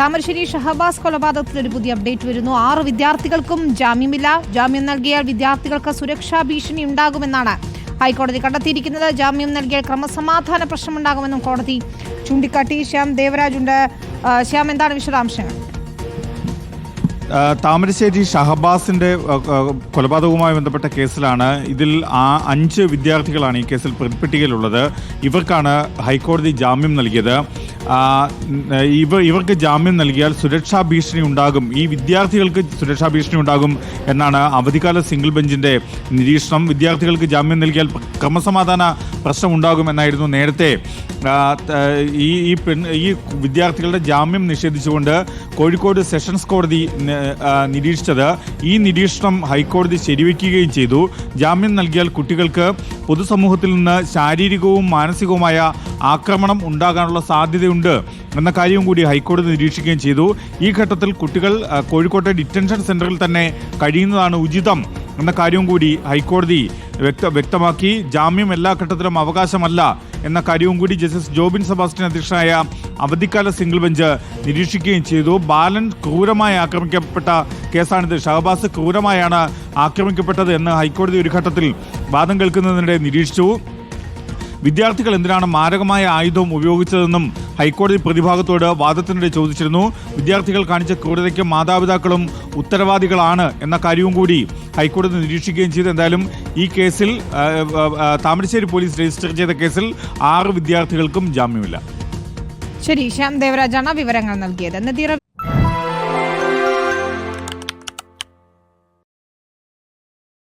താമരശ്ശേരി ഷഹബാസ് കൊലപാതകത്തിൽ ഒരു പുതിയ അപ്ഡേറ്റ് വരുന്നു. 6 വിദ്യാർത്ഥികൾക്കും ജാമ്യമില്ല. ജാമ്യം നൽകിയാൽ വിദ്യാർത്ഥികൾക്ക് സുരക്ഷാ ഭീഷണി ഉണ്ടാകുമെന്നാണ് ഹൈക്കോടതി കണ്ടെത്തിയിരിക്കുന്നത്. ജാമ്യം നൽകിയാൽ ക്രമസമാധാന പ്രശ്നമുണ്ടാകുമെന്നും കോടതി ചൂണ്ടിക്കാട്ടി. ശ്യാം ദേവരാജ് ഉണ്ട്. ശ്യാം, എന്താണ് വിശദാംശങ്ങൾ? താമരശ്ശേരി ഷഹബാസിന്റെ കൊലപാതകവുമായി ബന്ധപ്പെട്ട കേസിലാണ്. ഇതിൽ 5 വിദ്യാർത്ഥികളാണ് ഈ കേസിൽ പ്രതിപ്പട്ടികയിലുള്ളത്. ഇവർക്കാണ് ഹൈക്കോടതി ജാമ്യം നൽകിയത്. ഇവർക്ക് ജാമ്യം നൽകിയാൽ സുരക്ഷാ ഭീഷണി ഉണ്ടാകും, ഈ വിദ്യാർത്ഥികൾക്ക് സുരക്ഷാ ഭീഷണി ഉണ്ടാകും എന്നാണ് അവധിക്കാല സിംഗിൾ ബെഞ്ചിന്റെ നിരീക്ഷണം. വിദ്യാർത്ഥികൾക്ക് ജാമ്യം നൽകിയാൽ ക്രമസമാധാന പ്രശ്നം ഉണ്ടാകുമെന്നായിരുന്നു നേരത്തെ ഈ വിദ്യാർത്ഥികളുടെ ജാമ്യം നിഷേധിച്ചുകൊണ്ട് കോഴിക്കോട് സെഷൻസ് കോടതി നിരീക്ഷിച്ചത്. ഈ നിരീക്ഷണം ഹൈക്കോടതി ശരിവെക്കുകയും ചെയ്തു. ജാമ്യം നൽകിയാൽ കുട്ടികൾക്ക് പൊതുസമൂഹത്തിൽ നിന്ന് ശാരീരികവും മാനസികവുമായ ആക്രമണം ഉണ്ടാകാനുള്ള സാധ്യതയുണ്ട് എന്ന കാര്യവും കൂടി ഹൈക്കോടതി നിരീക്ഷിക്കുകയും ചെയ്തു. ഈ ഘട്ടത്തിൽ കുട്ടികൾ കോഴിക്കോട്ടെ ഡിറ്റൻഷൻ സെന്ററിൽ തന്നെ കഴിയുന്നതാണ് ഉചിതം എന്ന കാര്യവും കൂടി ഹൈക്കോടതി വ്യക്തമാക്കി. ജാമ്യം എല്ലാ ഘട്ടത്തിലും അവകാശമല്ല എന്ന കാര്യവും കൂടി ജസ്റ്റിസ് ജോബിൻ സെബാസ്റ്റ്യൻ അധ്യക്ഷനായ അവധിക്കാല സിംഗിൾ ബെഞ്ച് നിരീക്ഷിക്കുകയും ചെയ്തു. ബാലൻ ക്രൂരമായി ആക്രമിക്കപ്പെട്ട കേസാണിത്. ഷഹബാസ് ക്രൂരമായാണ് ആക്രമിക്കപ്പെട്ടത് എന്ന് ഹൈക്കോടതി ഒരു ഘട്ടത്തിൽ വാദം കേൾക്കുന്നതിനിടെ നിരീക്ഷിച്ചു. വിദ്യാർത്ഥികൾ എന്തിനാണ് മാരകമായ ആയുധം ഉപയോഗിച്ചതെന്നും ഹൈക്കോടതി പ്രതിഭാഗത്തോട് വാദത്തിനിടെ ചോദിച്ചിരുന്നു. വിദ്യാർത്ഥികൾ കാണിച്ച ക്രൂരതയ്ക്ക് മാതാപിതാക്കളും ഉത്തരവാദികളാണ് എന്ന കാര്യവും കൂടി ഹൈക്കോടതി നിരീക്ഷിക്കുകയും ചെയ്തു. എന്തായാലും ഈ കേസിൽ താമരശ്ശേരി പോലീസ് രജിസ്റ്റർ ചെയ്ത കേസിൽ 6 വിദ്യാർത്ഥികൾക്കും ജാമ്യമില്ല. ശരി, ശ്യാം ദേവരാജാണ് വിവരങ്ങൾ നൽകിയത്.